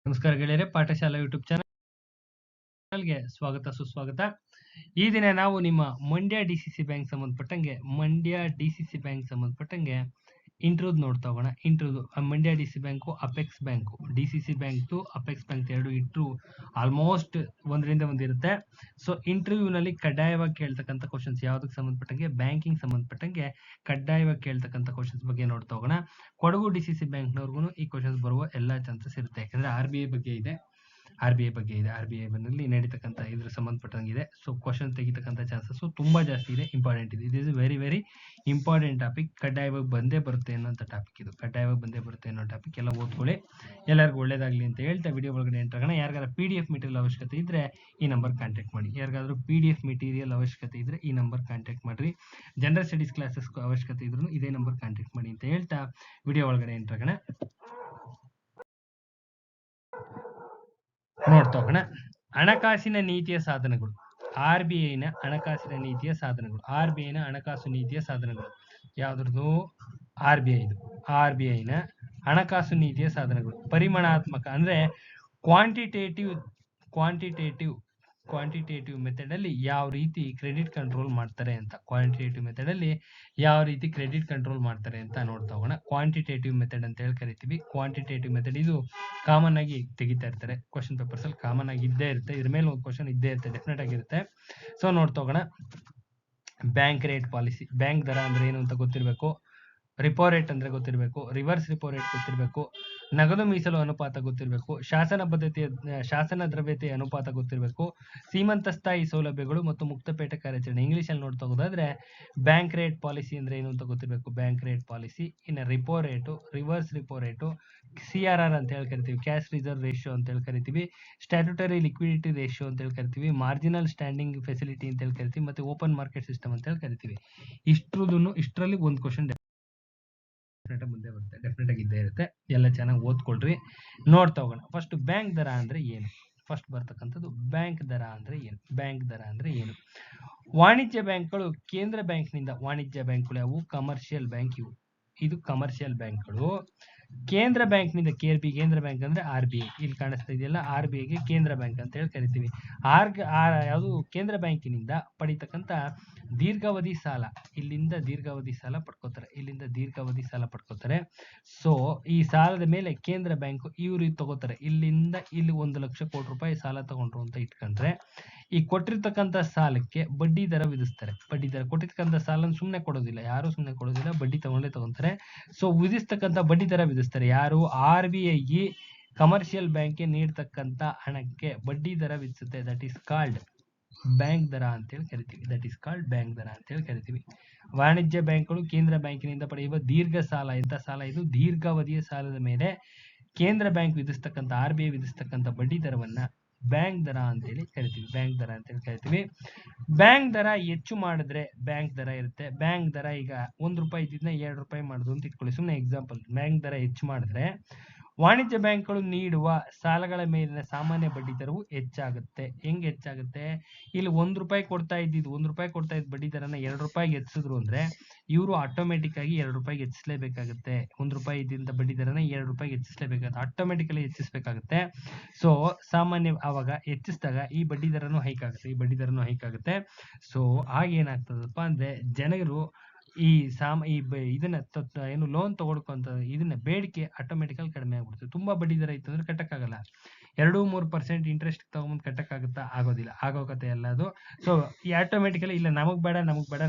ನಮಸ್ಕಾರ ಗೆಳೆಯರೆ, ಪಾಠಶಾಲಾ ಯೂಟ್ಯೂಬ್ ಚಾನಲ್ಗೆ ಸ್ವಾಗತ ಸುಸ್ವಾಗತ. ಈ ದಿನ ನಾವು ನಿಮ್ಮ ಮಂಡ್ಯ ಡಿಸಿಸಿ ಬ್ಯಾಂಕ್ ಸಂಬಂಧಪಟ್ಟಂಗೆ ಇಂಟ್ರೂದ್ ನೋಡ್ತಾ ಹೋಗೋಣ. Mandya DC bank, apex bank, DCC bank apex bank ಎರಡು ಇಟ್ಟು ಆಲ್ಮೋಸ್ಟ್ ಒಂದರಿಂದ ಒಂದಿರುತ್ತೆ. ಸೊ ಇಂಟರ್ವ್ಯೂನಲ್ಲಿ ಕಡ್ಡಾಯವಾಗಿ ಕೇಳ್ತಕ್ಕಂಥ ಕ್ವಶನ್ಸ್ ಯಾವುದಕ್ಕೆ ಸಂಬಂಧಪಟ್ಟಂಗೆ, ಬ್ಯಾಂಕಿಂಗ್ ಸಂಬಂಧಪಟ್ಟಂಗೆ ಕಡ್ಡಾಯವಾಗಿ ಕೇಳ್ತಕ್ಕಂಥ ಕ್ವಶನ್ಸ್ ಬಗ್ಗೆ ನೋಡ್ತಾ ಹೋಗೋಣ. ಕೊಡಗು ಡಿಸಿಸಿ ಬ್ಯಾಂಕ್ನವ್ರಿಗೂ ಈ ಕ್ವಶನ್ಸ್ ಬರುವ ಎಲ್ಲ ಚಾನ್ಸಸ್ ಇರುತ್ತೆ. ಯಾಕಂದ್ರೆ ಆರ್ ಬಿ ಐ ಬಗ್ಗೆ ಇದೆ, ಆರ್ ಬಿ ಐ ನಲ್ಲಿ ನಡೀತಕ್ಕಂಥ ಇದ್ರ ಸಂಬಂಧಪಟ್ಟಂಗಿದೆ. ಸೊ ಕ್ವಶನ್ ತೆಗಿತಕ್ಕಂಥ ಚಾನ್ಸಸ್ ತುಂಬಾ ಜಾಸ್ತಿ ಇದೆ, ಇಂಪಾರ್ಟೆಂಟ್ ಇದೆ. ಇದು is very very important topic. ಕಡ್ಡಾಯವಾಗಿ ಬಂದೇ ಬರುತ್ತೆ ಅನ್ನೋಂಥ ಟಾಪಿಕ್ ಇದು. ಕಡ್ಡಾಯವಾಗಿ ಬಂದೇ ಬರುತ್ತೆ ಅನ್ನೋ ಟಾಪಿಕ್ ಎಲ್ಲ ಓದ್ಕೊಳ್ಳಿ. ಎಲ್ಲರಿಗೂ ಒಳ್ಳೇದಾಗ್ಲಿ ಅಂತ ಹೇಳ್ತಾ ವಿಡಿಯೋ ಒಳಗಡೆ ಎಂಟ್ರಾಗೋಣ. ಯಾರಿಗಾರ PDF ಮೆಟೀರಿಯಲ್ ಅವಶ್ಯಕತೆ ಇದ್ರೆ ಈ ನಂಬರ್ ಕಾಂಟ್ಯಾಕ್ಟ್ ಮಾಡಿ. ಯಾರಿಗಾದ್ರೂ PDF ಮೆಟೀರಿಯಲ್ ಅವಶ್ಯಕತೆ ಇದ್ರೆ ಈ ನಂಬರ್ ಕಾಂಟ್ಯಾಕ್ಟ್ ಮಾಡ್ರಿ. ಜನರಲ್ ಸ್ಟಡೀಸ್ ಕ್ಲಾಸಸ್ ಅವಶ್ಯಕತೆ ಇದ್ರು ಇದೇ ನಂಬರ್ ಕಾಂಟ್ಯಾಕ್ಟ್ ಮಾಡಿ ಅಂತ ಹೇಳ್ತಾ ವಿಡಿಯೋ ಒಳಗಡೆ ಎಂಟ್ರಾಗೋಣ. ನೋಡ್ತಾ ಹೋಗೋಣ. ಹಣಕಾಸಿನ ನೀತಿಯ ಸಾಧನಗಳು, RBIನ ಹಣಕಾಸಿನ ನೀತಿಯ ಸಾಧನಗಳು. RBIನ ಹಣಕಾಸು ನೀತಿಯ ಸಾಧನಗಳು ಯಾವ್ದ್ರದ್ದು? RBIನ ಹಣಕಾಸು ನೀತಿಯ ಸಾಧನಗಳು. ಪರಿಮಾಣಾತ್ಮಕ ಅಂದ್ರೆ ಕ್ವಾಂಟಿಟೇಟಿವ್ ಮೆಥಡ್ ಅಲ್ಲಿ ಯಾವ ರೀತಿ ಕ್ರೆಡಿಟ್ ಕಂಟ್ರೋಲ್ ಮಾಡ್ತಾರೆ ಅಂತ. ಕ್ವಾಂಟಿಟೇಟಿವ್ ಮೆಥಡ್ ಅಲ್ಲಿ ಯಾವ ರೀತಿ ಕ್ರೆಡಿಟ್ ಕಂಟ್ರೋಲ್ ಮಾಡ್ತಾರೆ ಅಂತ ನೋಡ್ತಾ ಹೋಗೋಣ. ಕ್ವಾಂಟಿಟೇಟಿವ್ ಮೆಥಡ್ ಅಂತ ಹೇಳಿ ಕರಿತೀವಿ. ಕ್ವಾಂಟಿಟೇಟಿವ್ ಮೆಥಡ್ ಇದು ಕಾಮನ್ ಆಗಿ ತೆಗಿತಾ ಇರ್ತಾರೆ ಕ್ವಶನ್ ಪೇಪರ್ಸ್ ಅಲ್ಲಿ, ಕಾಮನ್ ಆಗಿ ಇದ್ದೇ ಇರುತ್ತೆ. ಇದ್ರ ಮೇಲೆ ಒಂದು ಕ್ವಶನ್ ಇದ್ದೇ ಇರುತ್ತೆ, ಡೆಫಿನೆಟ್ ಆಗಿರುತ್ತೆ. ಸೊ ನೋಡ್ತಾ ಹೋಗೋಣ. ಬ್ಯಾಂಕ್ ರೇಟ್ ಪಾಲಿಸಿ, ಬ್ಯಾಂಕ್ ದರ ಅಂದ್ರೆ ಏನು ಅಂತ ಗೊತ್ತಿರಬೇಕು. ರಿಪೋ ರೇಟ್ ಅಂದ್ರೆ ಗೊತ್ತಿರಬೇಕು. ರಿವರ್ಸ್ ರಿಪೋ ರೇಟ್ ಗೊತ್ತಿರಬೇಕು. ನಗದು ಮೀಸಲು ಅನುಪಾತ ಗೊತ್ತಿರಬೇಕು. ಶಾಸನ ದ್ರವ್ಯತೆ ಅನುಪಾತ ಗೊತ್ತಿರಬೇಕು. ಸೀಮಂತ ಸ್ಥಾಯಿ ಸೌಲಭ್ಯಗಳು ಮತ್ತು ಮುಕ್ತಪೇಟೆ ಕಾರ್ಯಾಚರಣೆ. ಇಂಗ್ಲಿಷ್ ಅಲ್ಲಿ ನೋಡ್ತಾ ಹೋಗೋದಾದ್ರೆ ಬ್ಯಾಂಕ್ ರೇಟ್ ಪಾಲಿಸಿ ಅಂದ್ರೆ ಏನು ಅಂತ ಗೊತ್ತಿರಬೇಕು. Bank rate policy. ಇನ್ನು repo rate, reverse repo rate, CRR ಅಂತ ಹೇಳಿ ಕರಿತೀವಿ, ಕ್ಯಾಶ್ ರಿಸರ್ವ್ ರೇಷಿಯೋ ಅಂತ ಹೇಳಿ ಕರಿತೀವಿ, ಸ್ಟ್ಯಾಟ್ಯೂಟರಿ ಲಿಕ್ವಿಡಿಟಿ ರೇಷಿಯೋ ಅಂತ ಹೇಳಿ ಕರಿತೀವಿ, ಮಾರ್ಜಿನಲ್ ಸ್ಟ್ಯಾಂಡಿಂಗ್ ಫೆಸಿಲಿಟಿ ಅಂತ ಹೇಳಿ ಕರಿತೀವಿ, ಮತ್ತೆ ಓಪನ್ ಮಾರ್ಕೆಟ್ ಸಿಸ್ಟಮ್ ಅಂತ ಹೇಳಿ ಕರಿತೀವಿ. ಇಷ್ಟರಲ್ಲಿ ಒಂದು ಕ್ವಶನ್ ಮುಂದೆ ಬರುತ್ತೆ, ಡೆಫಿನೆಟ್ ಆಗಿ ಇದ್ದೇ ಇರುತ್ತೆ. ಎಲ್ಲ ಚೆನ್ನಾಗಿ ಓದ್ಕೊಳ್ರಿ. ನೋಡ್ತಾ ಹೋಗೋಣ. ಫಸ್ಟ್ ಬ್ಯಾಂಕ್ ದರ ಅಂದ್ರೆ ಏನು? ಫಸ್ಟ್ ಬರ್ತಕ್ಕಂಥದ್ದು ಬ್ಯಾಂಕ್ ದರ ಅಂದ್ರೆ ಏನು? ಬ್ಯಾಂಕ್ ದರ ಅಂದ್ರೆ ಏನು? ವಾಣಿಜ್ಯ ಬ್ಯಾಂಕ್ಗಳು ಕೇಂದ್ರ ಬ್ಯಾಂಕ್ನಿಂದ, ವಾಣಿಜ್ಯ ಬ್ಯಾಂಕ್ಗಳು ಯಾವುವು? ಕಮರ್ಷಿಯಲ್ ಬ್ಯಾಂಕ್ ಇವು. ಇದು ಕಮರ್ಷಿಯಲ್ ಬ್ಯಾಂಕ್ಗಳು. ಕೇಂದ್ರ ಬ್ಯಾಂಕ್ನಿಂದ, ಕೇಂದ್ರ ಬ್ಯಾಂಕ್ ಅಂದ್ರೆ RBI. ಇಲ್ಲಿ ಕಾಣಿಸ್ತಾ ಇದೆಯಲ್ಲ, RBIಗೆ ಕೇಂದ್ರ ಬ್ಯಾಂಕ್ ಅಂತ ಹೇಳಿ ಕರಿತೀವಿ. ಯಾವುದು? ಕೇಂದ್ರ ಬ್ಯಾಂಕಿನಿಂದ ಪಡಿತಕ್ಕಂತ ದೀರ್ಘಾವಧಿ ಸಾಲ. ಇಲ್ಲಿಂದ ದೀರ್ಘಾವಧಿ ಸಾಲ ಪಡ್ಕೋತಾರೆ. ಸೊ ಈ ಸಾಲದ ಮೇಲೆ ಕೇಂದ್ರ ಬ್ಯಾಂಕ್ ಇವ್ರು ತಗೋತಾರೆ. ಇಲ್ಲಿಂದ ಇಲ್ಲಿ 1 ಲಕ್ಷ ಕೋಟಿ ರೂಪಾಯಿ ಸಾಲ ತಗೊಂಡ್ರು ಅಂತ ಇಟ್ಕೊಂಡ್ರೆ, ಈ ಕೊಟ್ಟಿರ್ತಕ್ಕಂಥ ಸಾಲಕ್ಕೆ ಬಡ್ಡಿ ದರ ವಿಧಿಸ್ತಾರೆ. ಬಡ್ಡಿ ದರ, ಕೊಟ್ಟಿರ್ತಕ್ಕಂಥ ಸಾಲ ಸುಮ್ಮನೆ ಕೊಡೋದಿಲ್ಲ, ಯಾರು ಸುಮ್ಮನೆ ಕೊಡೋದಿಲ್ಲ, ಬಡ್ಡಿ ತಗೊಂತಾರೆ. ಸೊ ವಿಧಿಸ್ತಕ್ಕಂಥ ಬಡ್ಡಿ ದರ ವಿಧಿಸ್ತಾರೆ ಯಾರು? RBI ಕಮರ್ಷಿಯಲ್ ಬ್ಯಾಂಕ್ಗೆ ನೀಡ್ತಕ್ಕಂಥ ಹಣಕ್ಕೆ ಬಡ್ಡಿ ದರ ವಿಧಿಸುತ್ತೆ. ದಟ್ ಈಸ್ ಕಾಲ್ಡ್ ಬ್ಯಾಂಕ್ ದರ ಅಂತೇಳಿ ಕರಿತೀವಿ. ವಾಣಿಜ್ಯ ಬ್ಯಾಂಕ್ಗಳು ಕೇಂದ್ರ ಬ್ಯಾಂಕಿನಿಂದ ಪಡೆಯುವ ದೀರ್ಘ ಸಾಲ. ಎಂತ ಸಾಲ ಇದು? ದೀರ್ಘಾವಧಿಯ ಸಾಲದ ಮೇಲೆ ಕೇಂದ್ರ ಬ್ಯಾಂಕ್ ವಿಧಿಸ್ತಕ್ಕಂಥ, RBI ವಿಧಿಸ್ತಕ್ಕಂಥ ಬಡ್ಡಿ ದರವನ್ನ ಬ್ಯಾಂಕ್ ದರ ಅಂತೇಳಿ ಕರಿತೀವಿ. ಬ್ಯಾಂಕ್ ದರ ಹೆಚ್ಚು ಮಾಡಿದ್ರೆ ಬ್ಯಾಂಕ್ ದರ ಇರುತ್ತೆ. ಬ್ಯಾಂಕ್ ದರ ಈಗ 1 ರೂಪಾಯಿ ಇದ್ದಿದ್ನ 2 ರೂಪಾಯಿ ಮಾಡುದು ಅಂತ ಇಟ್ಕೊಳ್ಳಿ, ಸುಮ್ಮನೆ ಎಕ್ಸಾಂಪಲ್. ಬ್ಯಾಂಕ್ ದರ ಹೆಚ್ಚು ಮಾಡಿದ್ರೆ ವಾಣಿಜ್ಯ ಬ್ಯಾಂಕ್ಗಳು ನೀಡುವ ಸಾಲಗಳ ಮೇಲಿನ ಸಾಮಾನ್ಯ ಬಡ್ಡಿ ದರವು ಹೆಚ್ಚಾಗುತ್ತೆ. ಹೆಂಗ್ ಹೆಚ್ಚಾಗುತ್ತೆ? ಇಲ್ಲಿ 1 ರೂಪಾಯಿ ಕೊಡ್ತಾ ಇದ್ದ ಬಡ್ಡಿ ದರನ 2 ರೂಪಾಯಿಗೆ ಹೆಚ್ಚಿಸಿದ್ರು ಅಂದ್ರೆ ಇವರು ಆಟೋಮೆಟಿಕ್ ಆಗಿ 2 ರೂಪಾಯಿಗೆ ಹೆಚ್ಚಿಸಲೇಬೇಕಾಗುತ್ತೆ. 1 ರೂಪಾಯಿ ಇದ್ದಿಂದ ಬಡ್ಡಿ ದರನ 2 ರೂಪಾಯಿಗೆ ಹೆಚ್ಚಿಸಲೇಬೇಕಾಗುತ್ತೆ, ಆಟೋಮೆಟಿಕಲಿ ಹೆಚ್ಚಿಸಬೇಕಾಗುತ್ತೆ. ಸೊ ಸಾಮಾನ್ಯ ಅವಾಗ ಹೆಚ್ಚಿಸಿದಾಗ ಈ ಬಡ್ಡಿ ದರನು ಹೈಕ್ ಆಗುತ್ತೆ. ಸೊ ಆಗೇನಾಗ್ತದಪ್ಪ ಅಂದ್ರೆ ಜನರು ಇದನ್ನ ಏನು ಲೋನ್ ತಗೊಳ್ಕೊಂತ ಇದನ್ನ ಬೇಡಿಕೆ ಆಟೋಮೆಟಿಕಲ್ ಕಡಿಮೆ ಆಗ್ಬಿಡುತ್ತೆ. ತುಂಬಾ ಬಡ್ಡಿ ದರ ಇತ್ತು ಅಂದ್ರೆ ಕಟ್ಟಕ್ಕಾಗಲ್ಲ. 2-3% ಇಂಟ್ರೆಸ್ಟ್ ತಗೊಂಡ್ ಕಟ್ಟಕ್ಕಾಗುತ್ತಾ? ಆಗೋದಿಲ್ಲ, ಆಗೋಕತೆ ಎಲ್ಲ ಅದು. ಸೊ ಈ ಆಟೋಮೆಟಿಕಲಿ ಇಲ್ಲ, ನಮಗ್ ಬೇಡ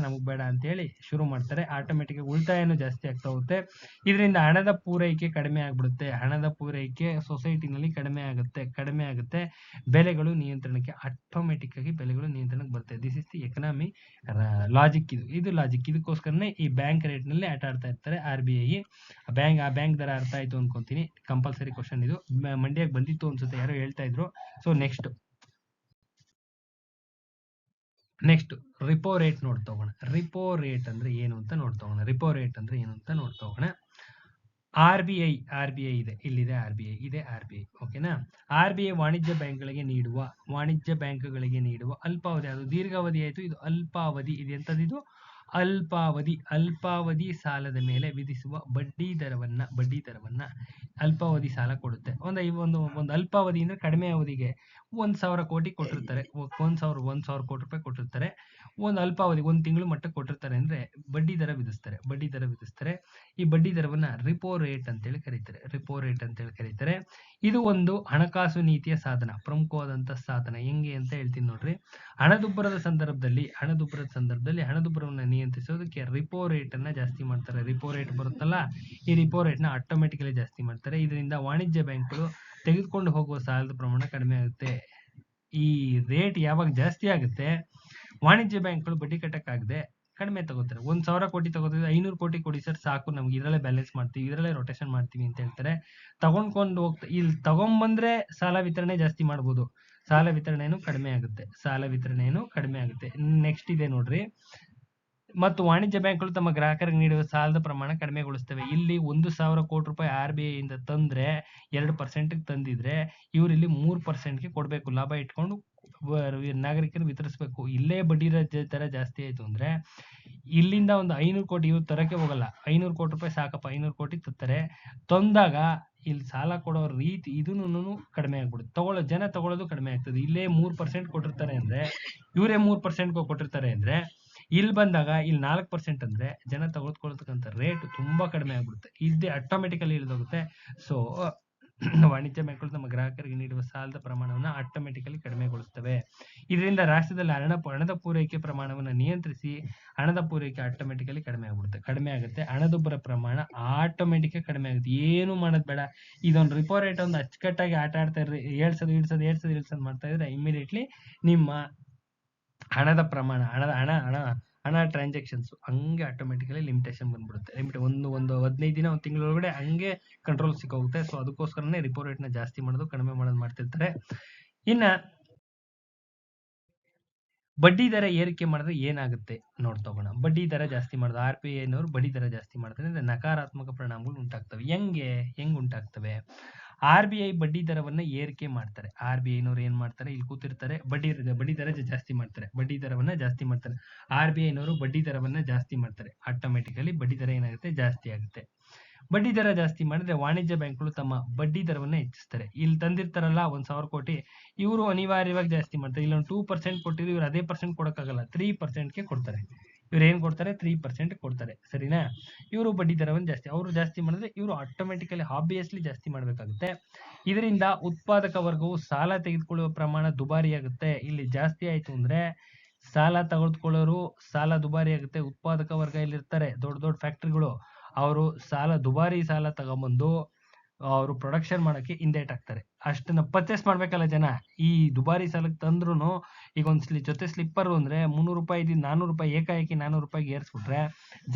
ಅಂತ ಹೇಳಿ ಶುರು ಮಾಡ್ತಾರೆ. ಆಟೋಮೆಟಿಕ್ ಉಳಿತಾಯನೂ ಜಾಸ್ತಿ ಆಗ್ತಾ ಹೋಗುತ್ತೆ. ಇದರಿಂದ ಹಣದ ಪೂರೈಕೆ ಕಡಿಮೆ ಆಗ್ಬಿಡುತ್ತೆ. ಹಣದ ಪೂರೈಕೆ ಸೊಸೈಟಿನಲ್ಲಿ ಕಡಿಮೆ ಆಗುತ್ತೆ. ಬೆಲೆಗಳು ನಿಯಂತ್ರಣಕ್ಕೆ, ಆಟೋಮೆಟಿಕ್ ಆಗಿ ಬೆಲೆಗಳು ನಿಯಂತ್ರಣಕ್ಕೆ ಬರುತ್ತೆ. This is the economy logic. ಇದು ಲಾಜಿಕ್. ಇದಕ್ಕೋಸ್ಕರನೇ ಈ ಬ್ಯಾಂಕ್ ರೇಟ್ ನಲ್ಲಿ ಆಟ ಆಡ್ತಾ ಇರ್ತಾರೆ RBI. ಬ್ಯಾಂಕ್ ದರ ಅರ್ಥ ಆಯ್ತು ಅನ್ಕೊಂತೀನಿ. ಕಂಪಲ್ಸರಿ ಕ್ವಶನ್ ಇದು, ಮಂಡ್ಯಕ್ಕೆ ಬಂದಿತ್ತು ಅನ್ಸುತ್ತೆ, ಯಾರೋ ಹೇಳ್ತಾ ಇದ್ರು. ಸೊ ನೆಕ್ಸ್ಟ್ ರಿಪೋ ರೇಟ್ ನೋಡ್ತಾ ಹೋಗೋಣ. ರಿಪೋ ರೇಟ್ ಅಂದ್ರೆ ಏನು ಅಂತ ನೋಡ್ತಾ ಹೋಗೋಣ. RBI ಇದೆ, ಇಲ್ಲಿದೆ RBI. ಓಕೆನಾ? RBI ವಾಣಿಜ್ಯ ಬ್ಯಾಂಕ್ಗಳಿಗೆ ನೀಡುವ ಅಲ್ಪಾವಧಿ, ಅದು ದೀರ್ಘಾವಧಿ ಆಯ್ತು, ಇದು ಅಲ್ಪಾವಧಿ. ಇದು ಎಂತದಿದು? ಅಲ್ಪಾವಧಿ ಸಾಲದ ಮೇಲೆ ವಿಧಿಸುವ ಬಡ್ಡಿ ದರವನ್ನ ಅಲ್ಪಾವಧಿ ಸಾಲ ಕೊಡುತ್ತೆ. ಒಂದು ಅಲ್ಪಾವಧಿ ಅಂದ್ರೆ ಕಡಿಮೆ ಅವಧಿಗೆ 1,000 ಕೋಟಿ ಕೊಟ್ಟಿರ್ತಾರೆ, 1,000 ಕೋಟಿ ರೂಪಾಯಿ ಕೊಟ್ಟಿರ್ತಾರೆ. ಒಂದು ಅಲ್ಪಾವಧಿ 1 ತಿಂಗಳು ಮಟ್ಟಕ್ಕೆ ಕೊಟ್ಟಿರ್ತಾರೆ ಅಂದ್ರೆ ಬಡ್ಡಿ ದರ ವಿಧಿಸ್ತಾರೆ. ಈ ಬಡ್ಡಿ ದರವನ್ನ ರಿಪೋ ರೇಟ್ ಅಂತೇಳಿ ಕರೀತಾರೆ. ಇದು ಒಂದು ಹಣಕಾಸು ನೀತಿಯ ಸಾಧನ, ಪ್ರಮುಖವಾದಂತಹ ಸಾಧನ. ಹೆಂಗೆ ಅಂತ ಹೇಳ್ತೀನಿ ನೋಡ್ರಿ. ಹಣದುಬ್ಬರದ ಸಂದರ್ಭದಲ್ಲಿ ಹಣದುಬ್ಬರವನ್ನು ನಿಯಂತ್ರಿಸೋದಕ್ಕೆ ರಿಪೋ ರೇಟ್ ಅನ್ನ ಜಾಸ್ತಿ ಮಾಡ್ತಾರೆ. ರಿಪೋ ರೇಟ್ ಬರುತ್ತಲ್ಲ, ಈ ರಿಪೋ ರೇಟ್ ನ ಆಟೋಮೆಟಿಕಲಿ ಜಾಸ್ತಿ ಮಾಡ್ತಾರೆ. ಇದರಿಂದ ವಾಣಿಜ್ಯ ಬ್ಯಾಂಕ್ಗಳು ತೆಗೆದುಕೊಂಡು ಹೋಗುವ ಸಾಲದ ಪ್ರಮಾಣ ಕಡಿಮೆ ಆಗುತ್ತೆ. ಈ ರೇಟ್ ಯಾವಾಗ ಜಾಸ್ತಿ ಆಗುತ್ತೆ, ವಾಣಿಜ್ಯ ಬ್ಯಾಂಕ್ಗಳು ಬಡ್ಡಿ ಕಟ್ಟಕ್ಕಾಗದೆ ಕಡಿಮೆ ತಗೋತಾರೆ. 1,000 ಕೋಟಿ ತಗೋತಿದ್ರೆ 500 ಕೋಟಿ ಕೊಡಿ ಸರ್ ಸಾಕು, ನಮ್ಗೆ ಇದರಲ್ಲೇ ಬ್ಯಾಲೆನ್ಸ್ ಮಾಡ್ತೀವಿ, ಇದರಲ್ಲೇ ರೊಟೇಷನ್ ಮಾಡ್ತೀವಿ ಅಂತ ಹೇಳ್ತಾರೆ. ತಗೊಂಡ್ಕೊಂಡು ಹೋಗ್ತಾ ಇಲ್ಲಿ ತಗೊಂಡ್ಬಂದ್ರೆ ಸಾಲ ವಿತರಣೆ ಜಾಸ್ತಿ ಮಾಡ್ಬೋದು, ಸಾಲ ವಿತರಣೆನೂ ಕಡಿಮೆ ಆಗುತ್ತೆ. ನೆಕ್ಸ್ಟ್ ಇದೆ ನೋಡ್ರಿ. ಮತ್ತು ವಾಣಿಜ್ಯ ಬ್ಯಾಂಕ್ಗಳು ತಮ್ಮ ಗ್ರಾಹಕರಿಗೆ ನೀಡುವ ಸಾಲದ ಪ್ರಮಾಣ ಕಡಿಮೆಗೊಳಿಸ್ತವೆ. ಇಲ್ಲಿ 1,000 ಕೋಟಿ ರೂಪಾಯಿ RBI ಇಂದ ತಂದ್ರೆ 2% ತಂದಿದ್ರೆ ಇವ್ರು ಇಲ್ಲಿ 3% ಕೊಡ್ಬೇಕು, ಲಾಭ ಇಟ್ಕೊಂಡು ನಾಗರಿಕರು ವಿತರಿಸಬೇಕು. ಇಲ್ಲೇ ಬಡ್ಡಿ ದರ ಜಾಸ್ತಿ ಆಯ್ತು ಅಂದ್ರೆ ಇಲ್ಲಿಂದ ಒಂದು 500 ಕೋಟಿ ಇವ್ರು ತರಕ್ಕೆ ಹೋಗಲ್ಲ, 500 ಕೋಟಿ ರೂಪಾಯಿ ಸಾಕಪ್ಪ, 500 ಕೋಟಿ ತತ್ತಾರೆ. ತಂದಾಗ ಇಲ್ಲಿ ಸಾಲ ಕೊಡೋ ರೀತಿ ಇದನ್ನು ಕಡಿಮೆ ಆಗ್ಬಿಡುತ್ತೆ, ಜನ ತಗೊಳ್ಳೋದು ಕಡಿಮೆ ಆಗ್ತದೆ. ಇಲ್ಲೇ 3% ಕೊಟ್ಟಿರ್ತಾರೆ ಅಂದ್ರೆ ಇವರೇ 3% ಕೊಟ್ಟಿರ್ತಾರೆ ಅಂದ್ರೆ ಇಲ್ಲಿ ಬಂದಾಗ ಇಲ್ಲಿ 4% ಅಂದ್ರೆ ಜನ ತಗೊಳ್ತಕ್ಕಂಥ ರೇಟ್ ತುಂಬಾ ಕಡಿಮೆ ಆಗ್ಬಿಡುತ್ತೆ. ಇದೇ ಆಟೋಮೆಟಿಕಲಿ ಇಳಿದೋಗುತ್ತೆ. ಸೊ ವಾಣಿಜ್ಯ ಬ್ಯಾಂಕ್ಗಳು ತಮ್ಮ ಗ್ರಾಹಕರಿಗೆ ನೀಡುವ ಸಾಲದ ಪ್ರಮಾಣವನ್ನು ಆಟೋಮೆಟಿಕಲಿ ಕಡಿಮೆಗೊಳಿಸ್ತವೆ. ಇದರಿಂದ ರಾಷ್ಟ್ರದಲ್ಲಿ ಹಣದ ಪೂರೈಕೆ ಪ್ರಮಾಣವನ್ನು ನಿಯಂತ್ರಿಸಿ ಹಣದ ಪೂರೈಕೆ ಆಟೋಮೆಟಿಕಲಿ ಕಡಿಮೆ ಆಗುತ್ತೆ. ಹಣದುಬ್ಬರ ಪ್ರಮಾಣ ಆಟೋಮೆಟಿಕ್ ಕಡಿಮೆ ಆಗುತ್ತೆ. ಏನು ಮಾಡೋದು ಬೇಡ, ಇದೊಂದು ರಿಪೋ ರೇಟ್ ಒಂದು ಅಚ್ಚುಕಟ್ಟಾಗಿ ಆಟ ಆಡ್ತಾ ಇರ್ರಿ, ಏಳ್ಸೋದು ಮಾಡ್ತಾ ಇದ್ರೆ ಇಮಿಡಿಯೇಟ್ಲಿ ನಿಮ್ಮ ಹಣದ ಪ್ರಮಾಣ, ಹಣ ಟ್ರಾನ್ಸಾಕ್ಷನ್ಸ್ ಹಂಗೆ ಆಟೋಮೆಟಿಕಲಿ ಲಿಮಿಟೇಷನ್ ಬಂದ್ಬಿಡುತ್ತೆ. ಒಂದು 15 ದಿನ, 1 ತಿಂಗಳೊಳಗಡೆ ಹಂಗೆ ಕಂಟ್ರೋಲ್ ಸಿಕ್ಕೋಗುತ್ತೆ. ಸೊ ಅದಕ್ಕೋಸ್ಕರನೇ ರಿಪೋ ರೇಟ್ ನ ಜಾಸ್ತಿ ಮಾಡೋದು, ಕಡಿಮೆ ಮಾಡೋದು ಮಾಡ್ತಿರ್ತಾರೆ. ಇನ್ನ ಬಡ್ಡಿ ದರ ಏರಿಕೆ ಮಾಡಿದ್ರೆ ಏನಾಗುತ್ತೆ ನೋಡ್ತೋಗೋಣ. ಬಡ್ಡಿ ದರ ಜಾಸ್ತಿ ಮಾಡಿದ್ರೆ RBI ನವರು ಬಡ್ಡಿ ದರ ಜಾಸ್ತಿ ಮಾಡ್ತಾರೆ ಅಂದ್ರೆ ನಕಾರಾತ್ಮಕ ಪರಿಣಾಮಗಳು ಉಂಟಾಗ್ತವೆ. ಹೆಂಗ್ ಉಂಟಾಗ್ತವೆ? RBI ಬಡ್ಡಿ ದರವನ್ನ ಏರಿಕೆ ಮಾಡ್ತಾರೆ. RBI ನವರು ಏನ್ ಮಾಡ್ತಾರೆ, ಇಲ್ಲಿ ಕೂತಿರ್ತಾರೆ, ಬಡ್ಡಿ ದರ ಜಾಸ್ತಿ ಮಾಡ್ತಾರೆ, ಬಡ್ಡಿ ದರವನ್ನ ಜಾಸ್ತಿ ಮಾಡ್ತಾರೆ. RBI ನವರು ಬಡ್ಡಿ ದರವನ್ನ ಜಾಸ್ತಿ ಮಾಡ್ತಾರೆ, ಆಟೋಮೆಟಿಕಲಿ ಬಡ್ಡಿ ದರ ಏನಾಗುತ್ತೆ, ಜಾಸ್ತಿ ಆಗುತ್ತೆ. ಬಡ್ಡಿ ದರ ಜಾಸ್ತಿ ಮಾಡಿದ್ರೆ ವಾಣಿಜ್ಯ ಬ್ಯಾಂಕ್ಗಳು ತಮ್ಮ ಬಡ್ಡಿ ದರವನ್ನ ಹೆಚ್ಚಿಸ್ತಾರೆ. ಇಲ್ಲಿ ತಂದಿರ್ತಾರಲ್ಲ 1,000 ಕೋಟಿ, ಇವರು ಅನಿವಾರ್ಯವಾಗಿ ಜಾಸ್ತಿ ಮಾಡ್ತಾರೆ. ಇಲ್ಲೊಂದು 2% ಕೊಟ್ಟಿದ್ರು, ಇವ್ರು ಅದೇ ಪರ್ಸೆಂಟ್ ಕೊಡಕ್ಕಾಗಲ್ಲ, 3% ಕೊಡ್ತಾರೆ. ಇವ್ರು ಏನ್ ಕೊಡ್ತಾರೆ, 3% ಕೊಡ್ತಾರೆ, ಸರಿನಾ? ಇವರು ಬಡ್ಡಿ ದರವನ್ನು ಅವ್ರು ಜಾಸ್ತಿ ಮಾಡಿದ್ರೆ ಇವರು ಆಟೋಮೆಟಿಕಲಿ ಆಬ್ವಿಯಸ್ಲಿ ಜಾಸ್ತಿ ಮಾಡ್ಬೇಕಾಗುತ್ತೆ. ಇದರಿಂದ ಉತ್ಪಾದಕ ವರ್ಗವು ಸಾಲ ತೆಗೆದುಕೊಳ್ಳುವ ಪ್ರಮಾಣ ದುಬಾರಿ ಆಗುತ್ತೆ. ಇಲ್ಲಿ ಜಾಸ್ತಿ ಆಯ್ತು ಅಂದ್ರೆ ಸಾಲ ತೆಗೆದುಕೊಳ್ಳೋರು ಸಾಲ ದುಬಾರಿ ಆಗುತ್ತೆ. ಉತ್ಪಾದಕ ವರ್ಗ ಇಲ್ಲಿರ್ತಾರೆ, ದೊಡ್ಡ ಫ್ಯಾಕ್ಟ್ರಿಗಳು, ಅವರು ದುಬಾರಿ ಸಾಲ ತಗೊಂಬಂದು ಅವರು ಪ್ರೊಡಕ್ಷನ್ ಮಾಡಕ್ಕೆ ಹಿಂದೇಟ್ ಹಾಕ್ತಾರೆ. ಅಷ್ಟನ್ನ ಪರ್ಚೇಸ್ ಮಾಡ್ಬೇಕಲ್ಲ ಜನ. ಈ ದುಬಾರಿ ಸಾಲಕ್ಕೆ ತಂದ್ರು ಈಗ ಜೊತೆ ಸ್ಲಿಪ್ಪರ್ ಅಂದ್ರೆ 300 ರೂಪಾಯಿ 400 ರೂಪಾಯಿ, ಏಕಾಏಕಿ 400 ರೂಪಾಯಿಗೆ ಏರ್ಸ್ಬಿಟ್ರೆ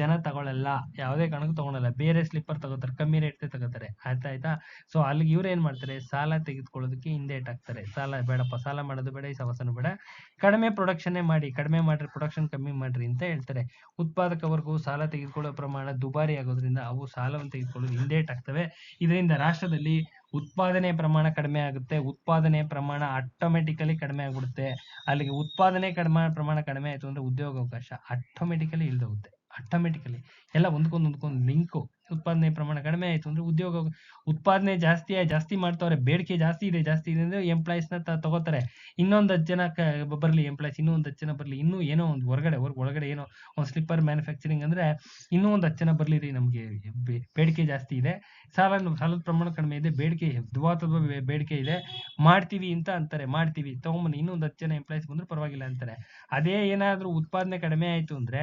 ಜನ ತಗೊಳ್ಳಲ್ಲ, ಯಾವುದೇ ಕಾರಣಕ್ಕೂ ತಗೊಳಲ್ಲ. ಬೇರೆ ಸ್ಲಿಪ್ಪರ್ ತಗೋತಾರೆ, ಕಮ್ಮಿ ರೇಟ್ ತಗೋತಾರೆ, ಆಯ್ತಾ? ಸೊ ಅಲ್ಲಿಗೆ ಇವ್ರು ಏನ್ ಮಾಡ್ತಾರೆ, ಸಾಲ ತೆಗೆದುಕೊಳ್ಳೋದಕ್ಕೆ ಹಿಂದೇಟ್ ಹಾಕ್ತಾರೆ. ಸಾಲ ಬೇಡಪ್ಪ, ಸಾಲ ಮಾಡೋದು ಬೇಡ, ಈ ಸವಸನು ಬೇಡ, ಕಡಿಮೆ ಪ್ರೊಡಕ್ಷನ್ ಮಾಡಿ, ಪ್ರೊಡಕ್ಷನ್ ಕಮ್ಮಿ ಮಾಡ್ರಿ ಅಂತ ಹೇಳ್ತಾರೆ. ಉತ್ಪಾದಕ ವರ್ಗವು ಸಾಲ ತೆಗೆದುಕೊಳ್ಳುವ ಪ್ರಮಾಣ ದುಬಾರಿ ಆಗೋದ್ರಿಂದ ಅವು ಸಾಲವನ್ನು ತೆಗೆದುಕೊಳ್ಳೋದು ಹಿಂದೇಟ್ ಆಗ್ತವೆ. ಇದರಿಂದ ರಾಷ್ಟ್ರದಲ್ಲಿ ಉತ್ಪಾದನೆ ಪ್ರಮಾಣ ಕಡಿಮೆ ಆಗುತ್ತೆ. ಉತ್ಪಾದನೆ ಪ್ರಮಾಣ ಆಟೋಮೆಟಿಕಲಿ ಕಡಿಮೆ ಆಗ್ಬಿಡುತ್ತೆ. ಅಲ್ಲಿಗೆ ಉತ್ಪಾದನೆ ಪ್ರಮಾಣ ಕಡಿಮೆ ಆಯ್ತು ಅಂದ್ರೆ ಉದ್ಯೋಗಾವಕಾಶ ಆಟೋಮೆಟಿಕಲಿ ಇಳಿದೋಗುತ್ತೆ. ಆಟೋಮೆಟಿಕಲಿ ಎಲ್ಲ ಒಂದ್ಕೊಂದು ಲಿಂಕು. ಉತ್ಪಾದನೆ ಪ್ರಮಾಣ ಕಡಿಮೆ ಆಯ್ತು ಅಂದ್ರೆ ಉತ್ಪಾದನೆ ಜಾಸ್ತಿ ಮಾಡ್ತವ್ರೆ, ಬೇಡಿಕೆ ಜಾಸ್ತಿ ಇದೆ ಅಂದ್ರೆ ಎಂಪ್ಲಾಯೀಸ್ ನ ತಗೋತಾರೆ. ಇನ್ನೊಂದು 10 ಜನ ಬರ್ಲಿ ಎಂಪ್ಲಾಯೀಸ್, ಇನ್ನೂ ಒಂದು 10 ಜನ ಬರ್ಲಿ, ಇನ್ನೂ ಏನೋ ಒಂದು ಒಳಗಡೆ ಏನೋ ಒಂದು ಸ್ಲಿಪ್ಪರ್ ಮ್ಯಾನುಫ್ಯಾಕ್ಚರಿಂಗ್ ಅಂದ್ರೆ ಇನ್ನೂ ಒಂದು 10 ಜನ ಬರ್ಲಿ ರೀ, ನಮ್ಗೆ ಬೇಡಿಕೆ ಜಾಸ್ತಿ ಇದೆ, ಸಾಲದ ಪ್ರಮಾಣ ಕಡಿಮೆ ಇದೆ, ಬೇಡಿಕೆ ಇದೆ, ಮಾಡ್ತೀವಿ ಅಂತ ಅಂತಾರೆ. ಮಾಡ್ತೀವಿ, ತಗೊಂಬನ್ನಿ, ಇನ್ನೂ ಒಂದು 10 ಜನ ಎಂಪ್ಲಾಯೀಸ್ ಬಂದ್ರು ಪರವಾಗಿಲ್ಲ ಅಂತಾರೆ. ಅದೇ ಏನಾದ್ರೂ ಉತ್ಪಾದನೆ ಕಡಿಮೆ ಆಯ್ತು ಅಂದ್ರೆ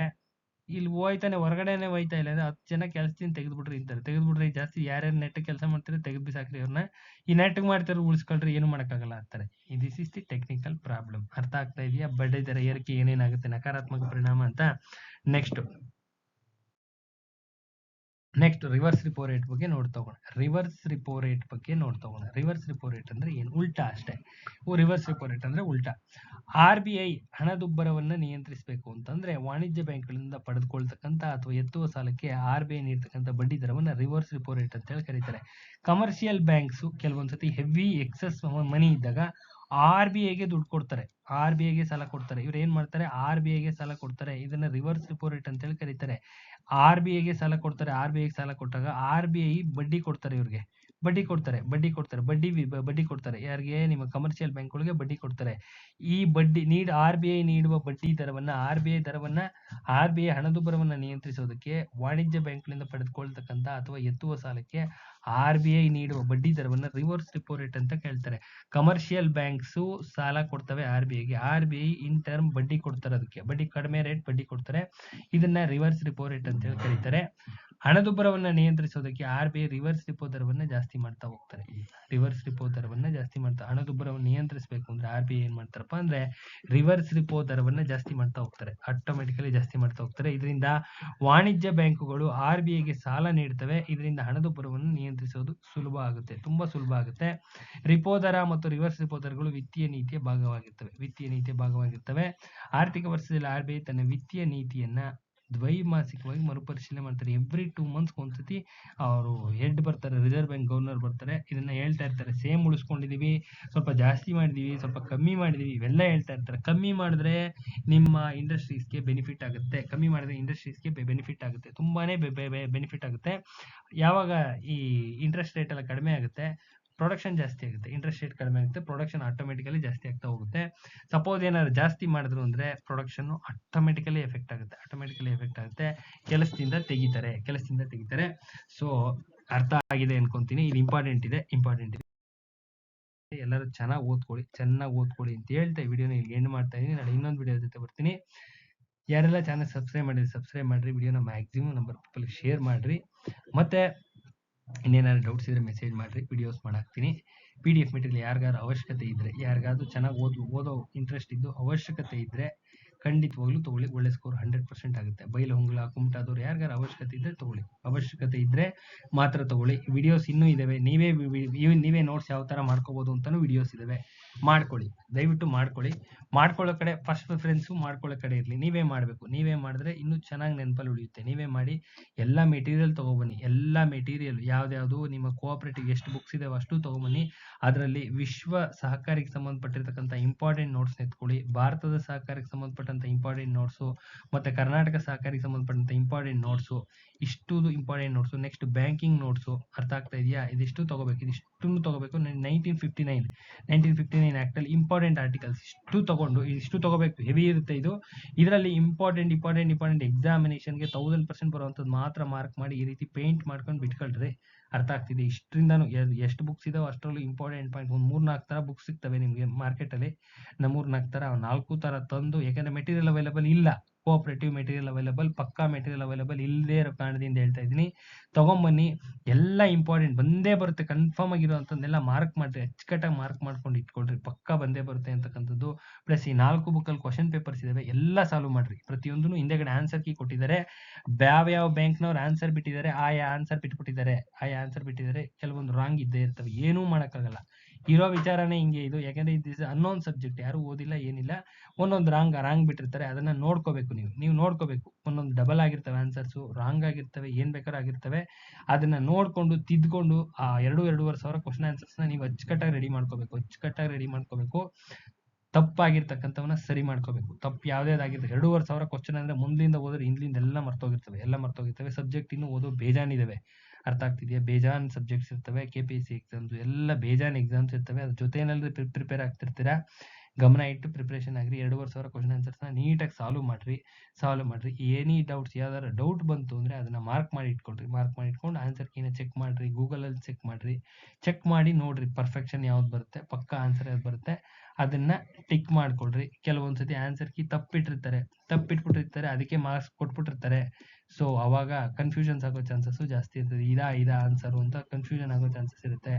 ಇಲ್ಲಿ ಹೊರಗಡೆನೆ ಹೋಯ್ತಾ ಇಲ್ಲ ಅಂದ್ರೆ 10 ಜನ ಕೆಲಸದಿಂದ ತೆಗೆದ್ಬಿಡ್ರಿ ಜಾಸ್ತಿ, ಯಾರ್ಯಾರು ನೆಟ್ ಕೆಲಸ ಮಾಡ್ತಾರೆ ತೆಗೆದ್ ಬಿಸಾಕ್ರಿ ಅವ್ರನ್ನ, ಈ ನೆಟ್ ಮಾಡ್ತಾರೆ ಉಳಿಸ್ಕೊಳ್ರಿ, ಏನು ಮಾಡಕ್ಕಾಗಲ್ಲ ಅಂತಾರೆ. This is the technical problem. ಅರ್ಥ ಆಗ್ತಾ ಇದೆಯಾ? ಬಡ್ಡಿ ದರ ಏರಿಕೆ ಏನೇನಾಗುತ್ತೆ, ನಕಾರಾತ್ಮಕ ಪರಿಣಾಮ ಅಂತ. ನೆಕ್ಸ್ಟ್ ರಿವರ್ಸ್ ರಿಪೋ ರೇಟ್ ಬಗ್ಗೆ ನೋಡ್ತೋಗೋಣ. ರಿವರ್ಸ್ ರಿಪೋ ರೇಟ್ ಅಂದ್ರೆ ಏನು? ಉಲ್ಟಾ ಅಷ್ಟೇ. ರಿವರ್ಸ್ ರಿಪೋ ರೇಟ್ ಅಂದ್ರೆ ಉಲ್ಟಾ. RBI ಹಣದುಬ್ಬರವನ್ನ ನಿಯಂತ್ರಿಸಬೇಕು ಅಂತಂದ್ರೆ ವಾಣಿಜ್ಯ ಬ್ಯಾಂಕ್ಗಳಿಂದ ಪಡೆದುಕೊಳ್ತಕ್ಕಂತ ಅಥವಾ ಎತ್ತುವ ಸಾಲಕ್ಕೆ RBI ನೀಡ್ತಕ್ಕಂಥ ಬಡ್ಡಿ ದರವನ್ನ ರಿವರ್ಸ್ ರಿಪೋ ರೇಟ್ ಅಂತ ಹೇಳಿ ಕರೀತಾರೆ. ಕಮರ್ಷಿಯಲ್ ಬ್ಯಾಂಕ್ಸ್ ಕೆಲವೊಂದ್ಸತಿ ಹೆವಿ ಎಕ್ಸೆಸ್ ಮನಿ ಇದ್ದಾಗ ಆರ್ ಬಿ ಐಗೆ ದುಡ್ಡು ಕೊಡ್ತಾರೆ, ಆರ್ ಬಿ ಐಗೆ ಸಾಲ ಕೊಡ್ತಾರೆ. ಇವ್ರು ಏನ್ ಮಾಡ್ತಾರೆ, ಆರ್ ಬಿ ಐಗೆ ಸಾಲ ಕೊಡ್ತಾರೆ. ಇದನ್ನ ರಿವರ್ಸ್ ರಿಪೋ ರೇಟ್ ಅಂತ ಹೇಳಿ ಕರೀತಾರೆ. ಆರ್ ಬಿ ಐಗೆ ಸಾಲ ಕೊಡ್ತಾರೆ. ಆರ್ ಬಿ ಐಗೆ ಸಾಲ ಕೊಟ್ಟಾಗ ಆರ್ ಬಿ ಐ ಬಡ್ಡಿ ಕೊಡ್ತಾರೆ, ಇವ್ರಿಗೆ ಬಡ್ಡಿ ಕೊಡ್ತಾರೆ, ಬಡ್ಡಿ ಕೊಡ್ತಾರೆ. ಯಾರಿಗೆ, ನಿಮ್ಮ ಕಮರ್ಷಿಯಲ್ ಬ್ಯಾಂಕ್ಗಳಿಗೆ ಬಡ್ಡಿ ಕೊಡ್ತಾರೆ. ಈ ಬಡ್ಡಿ ಆರ್ ಬಿ ಐ ನೀಡುವ ಬಡ್ಡಿ ದರವನ್ನ, ಆರ್ ಬಿ ಐ ಹಣದುಬ್ಬರವನ್ನ ನಿಯಂತ್ರಿಸೋದಕ್ಕೆ ವಾಣಿಜ್ಯ ಬ್ಯಾಂಕ್ಗಳಿಂದ ಪಡೆದುಕೊಳ್ತಕ್ಕಂಥ ಅಥವಾ ಎತ್ತುವ ಸಾಲಕ್ಕೆ ಆರ್ ಬಿ ಐ ನೀಡುವ ಬಡ್ಡಿ ದರವನ್ನ ರಿವರ್ಸ್ ರಿಪೋ ರೇಟ್ ಅಂತ ಕೇಳ್ತಾರೆ. ಕಮರ್ಷಿಯಲ್ ಬ್ಯಾಂಕ್ಸ್ ಸಾಲ ಕೊಡ್ತವೆ ಆರ್ ಬಿ ಐಗೆ, R B I in term ಬಡ್ಡಿ ಕೊಡ್ತಾರೆ, ಅದಕ್ಕೆ ಬಡ್ಡಿ ಕಡಿಮೆ ರೇಟ್ ಬಡ್ಡಿ ಕೊಡ್ತಾರೆ. ಇದನ್ನ ರಿವರ್ಸ್ ರಿಪೋ ರೇಟ್ ಅಂತ ಹೇಳಿ ಕರೀತಾರೆ. ಹಣದುಬ್ಬರವನ್ನ ನಿಯಂತ್ರಿಸೋದಕ್ಕೆ R B I reverse repo ದರವನ್ನ ಜಾಸ್ತಿ ಮಾಡ್ತಾ ಹೋಗ್ತಾರೆ. ರಿವರ್ಸ್ ರಿಪೋ ದರವನ್ನ ಜಾಸ್ತಿ ಮಾಡ್ತಾ, ಹಣದುಬ್ಬರವನ್ನು ನಿಯಂತ್ರಿಸಬೇಕು ಅಂದ್ರೆ ಆರ್ ಬಿ ಐ ಏನ್ ಮಾಡ್ತಾರಪ್ಪ ಅಂದ್ರೆ ರಿವರ್ಸ್ ರಿಪೋ ದರವನ್ನ ಜಾಸ್ತಿ ಮಾಡ್ತಾ ಹೋಗ್ತಾರೆ, ಆಟೋಮೆಟಿಕಲಿ ಜಾಸ್ತಿ ಮಾಡ್ತಾ ಹೋಗ್ತಾರೆ. ಇದರಿಂದ ವಾಣಿಜ್ಯ ಬ್ಯಾಂಕುಗಳು ಆರ್ ಬಿ ಐಗೆ ಸಾಲ ನೀಡ್ತವೆ. ಇದರಿಂದ ಹಣದುಬ್ಬರವನ್ನು ನಿಯಂತ್ರಿಸೋದು ಸುಲಭ ಆಗುತ್ತೆ, ತುಂಬಾ ಸುಲಭ ಆಗುತ್ತೆ. ರಿಪೋ ದರ ಮತ್ತು ರಿವರ್ಸ್ ರಿಪೋ ದರಗಳು ವಿತ್ತೀಯ ನೀತಿಯ ಭಾಗವಾಗಿರ್ತವೆ. ಆರ್ಥಿಕ ವರ್ಷದಲ್ಲಿ ಆರ್ ಬಿ ಐ ತನ್ನ ವಿತ್ತೀಯ ನೀತಿಯನ್ನ ದ್ವೈಮಾಸಿಕವಾಗಿ ಮರುಪರಿಶೀಲನೆ ಮಾಡ್ತಾರೆ. ಎವ್ರಿ 2 months ಒಂದ್ಸತಿ ಅವರು ಹೆಡ್ ಬರ್ತಾರೆ, ರಿಸರ್ವ್ ಬ್ಯಾಂಕ್ ಗವರ್ನರ್ ಬರ್ತಾರೆ, ಇದನ್ನ ಹೇಳ್ತಾ ಇರ್ತಾರೆ. ಸೇಮ್ ಉಳಿಸ್ಕೊಂಡಿದೀವಿ, ಸ್ವಲ್ಪ ಜಾಸ್ತಿ ಮಾಡಿದೀವಿ, ಸ್ವಲ್ಪ ಕಮ್ಮಿ ಮಾಡಿದೀವಿ, ಇವೆಲ್ಲ ಹೇಳ್ತಾ ಇರ್ತಾರೆ. ಕಮ್ಮಿ ಮಾಡಿದ್ರೆ ನಿಮ್ಮ ಇಂಡಸ್ಟ್ರೀಸ್ಗೆ ಬೆನಿಫಿಟ್ ಆಗುತ್ತೆ, ತುಂಬಾನೇ ಬೆನಿಫಿಟ್ ಆಗುತ್ತೆ. ಯಾವಾಗ ಈ ಇಂಟ್ರೆಸ್ಟ್ ರೇಟ್ ಎಲ್ಲ ಕಡಿಮೆ ಆಗುತ್ತೆ, ಪ್ರೊಡಕ್ಷನ್ ಜಾಸ್ತಿ ಆಗುತ್ತೆ. ಇಂಟ್ರೆಸ್ಟ್ ರೇಟ್ ಕಡಿಮೆ ಆಗುತ್ತೆ, ಪ್ರೊಡಕ್ಷನ್ ಆಟೋಮೆಟಿಕಲಿ ಜಾಸ್ತಿ ಆಗ್ತಾ ಹೋಗುತ್ತೆ. ಸಪೋಸ್ ಏನಾದ್ರು ಜಾಸ್ತಿ ಮಾಡಿದ್ರು ಅಂದ್ರೆ ಪ್ರೊಡಕ್ಷನ್ ಆಟೋಮೆಟಿಕಲಿ ಎಫೆಕ್ಟ್ ಆಗುತ್ತೆ. ಕೆಲಸದಿಂದ ತೆಗಿತಾರೆ. ಸೊ ಅರ್ಥ ಆಗಿದೆ ಅನ್ಕೊಂತೀನಿ. ಇದು ಇಂಪಾರ್ಟೆಂಟ್ ಇದೆ. ಎಲ್ಲರೂ ಚೆನ್ನಾಗಿ ಓದ್ಕೊಳ್ಳಿ ಅಂತ ಹೇಳ್ತಾ ವಿಡಿಯೋನ ಇಲ್ಲಿ ಎಂಡ್ ಮಾಡ್ತಾ ಇದೀನಿ. ನಾನು ಇನ್ನೊಂದು ವಿಡಿಯೋ ಜೊತೆ ಬರ್ತೀನಿ. ಯಾರೆಲ್ಲ ಚಾನಲ್ ಸಬ್ಸ್ಕ್ರೈಬ್ ಮಾಡ್ರಿ, ವಿಡಿಯೋನ ಮ್ಯಾಕ್ಸಿಮಮ್ ನಂಬರ್ ಪೀಪಲ್ ಶೇರ್ ಮಾಡ್ರಿ. ಮತ್ತೆ ಇನ್ನೇನಾದ್ರು ಡೌಟ್ಸ್ ಇದ್ರೆ ಮೆಸೇಜ್ ಮಾಡ್ರಿ, ವಿಡಿಯೋಸ್ ಮಾಡಾಕ್ತೀನಿ. PDF ಮೆಟೀರಿಯಲ್ ಯಾರಿಗಾದ್ರು ಅವಶ್ಯಕತೆ ಇದ್ರೆ, ಯಾರಿಗಾದ್ರು ಚೆನ್ನಾಗಿ ಓದೋ ಇಂಟ್ರೆಸ್ಟ್ ಇದ್ದು ಅವಶ್ಯಕತೆ ಇದ್ರೆ ಖಂಡಿತವಾಗ್ಲೂ ತಗೊಳ್ಳಿ. ಒಳ್ಳೆ ಸ್ಕೋರ್ 100% ಆಗುತ್ತೆ. ಬೈಲಹೊಂಗಲ, ಕುಮಟಾದವ್ರು ಯಾರಿಗಾರು ಅವಶ್ಯಕತೆ ಇದ್ರೆ ತಗೊಳ್ಳಿ, ಅವಶ್ಯಕತೆ ಇದ್ರೆ ಮಾತ್ರ ತಗೊಳ್ಳಿ. ವಿಡಿಯೋಸ್ ಇನ್ನೂ ಇದಾವೆ, ನೀವೇ ನೋಟ್ಸ್ ಯಾವ ತರ ಮಾಡ್ಕೋಬಹುದು ಅಂತಾನು ವಿಡಿಯೋಸ್ ಇದಾವೆ. ಮಾಡ್ಕೊಳ್ಳಿ, ದಯವಿಟ್ಟು ಮಾಡ್ಕೊಳ್ಳೋ ಕಡೆ ಫಸ್ಟ್ ಪ್ರಿಫರೆನ್ಸ್ ಮಾಡ್ಕೊಳ್ಳೋ ಕಡೆ ಇರಲಿ. ನೀವೇ ಮಾಡಬೇಕು, ನೀವೇ ಮಾಡಿದ್ರೆ ಇನ್ನೂ ಚೆನ್ನಾಗಿ ನೆನಪಲ್ಲಿ ಉಳಿಯುತ್ತೆ. ನೀವೇ ಮಾಡಿ. ಎಲ್ಲ ಮೆಟೀರಿಯಲ್ ತಗೊಬನ್ನಿ, ಎಲ್ಲ ಮೆಟೀರಿಯಲ್ ಯಾವ್ದು ನಿಮ್ಮ ಕೋಆಪರೇಟಿವ್ ಎಷ್ಟು ಬುಕ್ಸ್ ಇದಾವೆ ಅಷ್ಟು ತಗೊಬನ್ನಿ. ಅದರಲ್ಲಿ ವಿಶ್ವ ಸಹಕಾರಿಗೆ ಸಂಬಂಧಪಟ್ಟಿರ್ತಕ್ಕಂಥ ಇಂಪಾರ್ಟೆಂಟ್ ನೋಟ್ಸ್ ಎತ್ಕೊಳ್ಳಿ. ಭಾರತದ ಸಹಕಾರಕ್ಕೆ ಸಂಬಂಧಪಟ್ಟಂತ ಇಂಪಾರ್ಟೆಂಟ್ ನೋಟ್ಸು, ಮತ್ತೆ ಕರ್ನಾಟಕ ಸಹಕಾರಿಗೆ ಸಂಬಂಧಪಟ್ಟಂತ ಇಂಪಾರ್ಟೆಂಟ್ ನೋಟ್ಸು, ಇಷ್ಟು important notes. Next banking notes, ಅರ್ಥ ಆಗ್ತಾ ಇದೆಯಾ? ಇದಿಷ್ಟು ತಗೋಬೇಕು. 1959 ಆಕ್ಟ್ ಅಲ್ಲಿ ಇಂಪಾರ್ಟೆಂಟ್ ಆರ್ಟಿಕಲ್ಸ್ ಇಷ್ಟು ತಗೋಬೇಕು. ಹೆವಿ ಇರುತ್ತೆ ಇದು. ಇದರಲ್ಲಿ ಇಂಪಾರ್ಟೆಂಟ್ ಎಕ್ಸಾಮಿನೇಷನ್ಗೆ 1000% ಬರುವಂತದ್ದು ಮಾತ್ರ ಮಾರ್ಕ್ ಮಾಡಿ ಈ ರೀತಿ ಪೇಂಟ್ ಮಾಡ್ಕೊಂಡು ಬಿಟ್ಕೊಳ್ರಿ. ಅರ್ಥ ಆಗ್ತಿದೆ? ಇಷ್ಟರಿಂದಾನು ಎಷ್ಟು ಬುಕ್ಸ್ ಇದಾವೆ ಅಷ್ಟರಲ್ಲೂ ಇಂಪಾರ್ಟೆಂಟ್ ಪಾಯಿಂಟ್ ಒಂದು 3-4 ತರ ಬುಕ್ಸ್ ಸಿಗ್ತವೆ ನಿಮ್ಗೆ ಮಾರ್ಕೆಟ್ ಅಲ್ಲಿ. 3-4 ತರ 4 ತರ ತಂದು, ಯಾಕಂದ್ರೆ ಮೆಟೀರಿಯಲ್ ಅವೈಲೇಬಲ್ ಇಲ್ಲ, ಕೋಆಪರೇಟಿವ್ ಮೆಟೀರಿಯಲ್ ಅವೈಲೇಬಲ್, ಪಕ್ಕಾ ಮೆಟೀರಿಯಲ್ ಅವೈಲೇಬಲ್ ಇಲ್ಲದೆ ಇರೋ ಕಾರಣದಿಂದ ಹೇಳ್ತಾ ಇದ್ದೀನಿ. ತಗೊಂಬನ್ನಿ, ಎಲ್ಲ ಇಂಪಾರ್ಟೆಂಟ್ ಬಂದೇ ಬರುತ್ತೆ. ಕನ್ಫರ್ಮ್ ಆಗಿರುವಂತದ್ದೆಲ್ಲ ಮಾರ್ಕ್ ಮಾಡ್ರಿ, ಅಚ್ಚುಕಟ್ಟಾಗಿ ಮಾರ್ಕ್ ಮಾಡ್ಕೊಂಡು ಇಟ್ಕೊಳ್ರಿ, ಪಕ್ಕಾ ಬಂದೇ ಬರುತ್ತೆ ಅಂತಕ್ಕಂಥದ್ದು. ಪ್ಲಸ್ ಈ 4 ಬುಕ್ಕಲ್ಲಿ ಕ್ವಶನ್ ಪೇಪರ್ಸ್ ಇದಾವೆ, ಎಲ್ಲ ಸಾಲ್ವ್ ಮಾಡ್ರಿ. ಪ್ರತಿಯೊಂದನ್ನು ಹಿಂದೆಗಡೆ ಆನ್ಸರ್ ಕೀ ಕೊಟ್ಟಿದ್ದಾರೆ. ಯಾವ ಬ್ಯಾಂಕ್ನವ್ರು ಆನ್ಸರ್ ಬಿಟ್ಟಿದ್ದಾರೆ, ಆಯಾ ಆನ್ಸರ್ ಬಿಟ್ಟಿದ್ದಾರೆ. ಕೆಲವೊಂದು ರಾಂಗ್ ಇದ್ದೇ ಇರ್ತವೆ, ಏನೂ ಮಾಡಕ್ಕಾಗಲ್ಲ. ಇರೋ ವಿಚಾರನೇ ಹಿಂಗೆ ಇದು. ಯಾಕಂದ್ರೆ ಇದು ಅನ್ನೋನ್ ಸಬ್ಜೆಕ್ಟ್, ಯಾರು ಓದಿಲ್ಲ ಏನಿಲ್ಲ. ಒಂದೊಂದು ರಾಂಗ್ ಬಿಟ್ಟಿರ್ತಾರೆ, ಅದನ್ನ ನೋಡ್ಕೋಬೇಕು. ನೀವು ನೋಡ್ಕೋಬೇಕು. ಒಂದೊಂದು ಡಬಲ್ ಆಗಿರ್ತವೆ ಆನ್ಸರ್ಸ್, ರಾಂಗ್ ಆಗಿರ್ತವೆ, ಏನ್ ಬೇಕಾದ್ರೂ ಆಗಿರ್ತವೆ. ಅದನ್ನ ನೋಡ್ಕೊಂಡು ತಿದ್ಕೊಂಡು ಆ 2-2.5 ಸಾವಿರ ಕ್ವಶನ್ ಆನ್ಸರ್ಸ್ ನೀವು ಅಚ್ಚುಕಟ್ಟಾಗಿ ರೆಡಿ ಮಾಡ್ಕೋಬೇಕು. ತಪ್ಪಾಗಿರ್ತಕ್ಕಂಥವನ್ನ ಸರಿ ಮಾಡ್ಕೋಬೇಕು. ತಪ್ಪು ಯಾವ್ದಾಗಿರ್ತದೆ, 2.5 ಸಾವಿರ ಕ್ವಶನ್ ಅಂದ್ರೆ ಮುಂದಿಂದ ಓದ್ರೆ ಹಿಂದಿಂದ ಎಲ್ಲ ಮರ್ತೋಗಿರ್ತವೆ. ಸಬ್ಜೆಕ್ಟ್ ಇನ್ನು ಓದೋ ಬೇಜಾನಿದಾವೆ. ಅರ್ಥ ಆಗ್ತಿದೆಯಾ? ಬೇಜಾನ್ ಸಬ್ಜೆಕ್ಟ್ಸ್ ಇರ್ತವೆ. KPSC ಎಕ್ಸಾಮ್ಸ್ ಎಲ್ಲ ಬೇಜಾನ್ ಎಕ್ಸಾಮ್ಸ್ ಇರ್ತವೆ. ಅದ್ರ ಜೊತೆನಲ್ಲಿ ಪ್ರಿಪೇರ್ ಆಗ್ತಿರ್ತೀರಾ. ಗಮನ ಇಟ್ಟು ಪ್ರಿಪರೇಷನ್ ಆಗ್ರಿ. 2.5 ಸಾವಿರ ಕ್ವಶನ್ ಆನ್ಸರ್ಸ್ನ ನೀಟಾಗಿ ಸಾಲ್ವ್ ಮಾಡ್ರಿ. ಎನಿ ಡೌಟ್ಸ್, ಯಾವ್ದಾದ್ರು ಡೌಟ್ ಬಂತು ಅಂದ್ರೆ ಅದನ್ನ ಮಾರ್ಕ್ ಮಾಡಿ ಇಟ್ಕೊಂಡು ಆನ್ಸರ್ ಕೀನ ಚೆಕ್ ಮಾಡ್ರಿ. ಗೂಗಲ್ ಅಲ್ಲಿ ಚೆಕ್ ಮಾಡಿ ನೋಡ್ರಿ ಪರ್ಫೆಕ್ಷನ್ ಯಾವ್ದು ಬರುತ್ತೆ, ಪಕ್ಕಾ ಆನ್ಸರ್ ಯಾವ್ದು ಬರುತ್ತೆ ಅದನ್ನ ಟಿಕ್ ಮಾಡ್ಕೊಳ್ರಿ. ಕೆಲವೊಂದ್ಸತಿ ಆನ್ಸರ್ ಕೀ ತಪ್ಪಿಟ್ಬಿಟ್ಟಿರ್ತಾರೆ, ಅದಕ್ಕೆ ಮಾರ್ಕ್ಸ್ ಕೊಟ್ಬಿಟ್ಟಿರ್ತಾರೆ. ಸೊ ಅವಾಗ ಕನ್ಫ್ಯೂಷನ್ಸ್ ಆಗೋ ಚಾನ್ಸಸ್ ಜಾಸ್ತಿ ಇರ್ತದೆ. ಇದಾ ಆನ್ಸರ್ ಅಂತ ಕನ್ಫ್ಯೂಷನ್ ಆಗೋ ಚಾನ್ಸಸ್ ಇರುತ್ತೆ.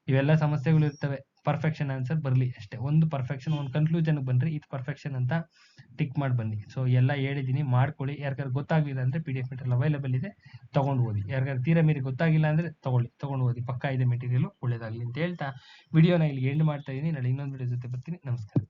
ಇವೆಲ್ಲ ಸಮಸ್ಯೆಗಳು ಇರ್ತವೆ. ಪರ್ಫೆಕ್ಷನ್ ಆನ್ಸರ್ ಬರ್ಲಿ ಅಷ್ಟೇ. ಒಂದು ಪರ್ಫೆಕ್ಷನ್, ಒಂದು ಕನ್ಕ್ಲೂಷನ್ ಬನ್ರಿ, ಇದು ಪರ್ಫೆಕ್ಷನ್ ಅಂತ ಟಿಕ್ ಮಾಡಿ ಬನ್ನಿ. ಸೊ ಎಲ್ಲ ಹೇಳಿದೀನಿ, ಮಾಡ್ಕೊಳ್ಳಿ. ಯಾರಿಗಾರು ಗೊತ್ತಾಗ್ಲಿಲ್ಲ ಅಂದ್ರೆ PDF ಮೆಟೀರಿಯಲ್ ಅವೈಲೇಬಲ್ ಇದೆ, ತಗೊಂಡು ಓದಿ. ಯಾರಿಗಾರು ತೀರಾ ಮೀರಿ ಗೊತ್ತಾಗಿಲ್ಲ ಅಂದ್ರೆ ತಗೊಂಡು ಓದಿ. ಪಕ್ಕಾ ಇದೆ ಮೆಟೀರಿಯಲ್, ಒಳ್ಳೇದಾಗ್ಲಿ ಅಂತ ಹೇಳ್ತಾ ವಿಡಿಯೋನ ಇಲ್ಲಿ ಎಂಡ್ ಮಾಡ್ತಾ ಇದೀನಿ. ನಾಳೆ ಇನ್ನೊಂದು ವಿಡಿಯೋ ಜೊತೆ ಬರ್ತೀನಿ. ನಮಸ್ಕಾರ.